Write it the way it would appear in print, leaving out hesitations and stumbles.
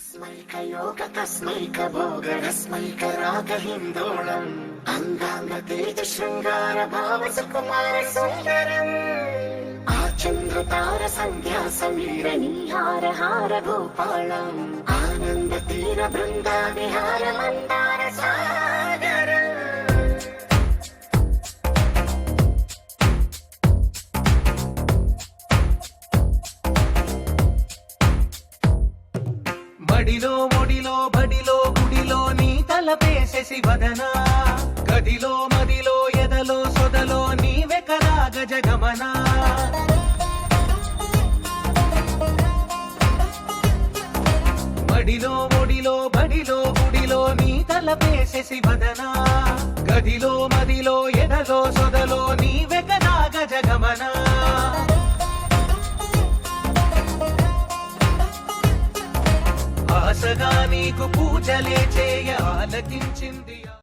తస్మైక భోగరస్మైక రాగహిందోళం అంగాంగ తేజ శృంగార భావ సుకుమార సుందరం ఆచంద్ర తార సంధ్యా సమీర నీహార హార భూపాళం ఆనంద తీర బృంద విహార మందార సాగరం బడిలో మొడిలో బడిలో గుడిలో నీ తలపేసేసి వదనా గదిలో మదిలో ఎదలో సొదలో నీవెకరా గజగమనా బడిలో మొడిలో బడిలో గుడిలో నీ తలపేసేసి వదనా గదిలో మదిలో ఎదలో సొదలో నీవెకరా గజగమనా ఆశగా నీకు పూజలే చేయ ఆలకించింది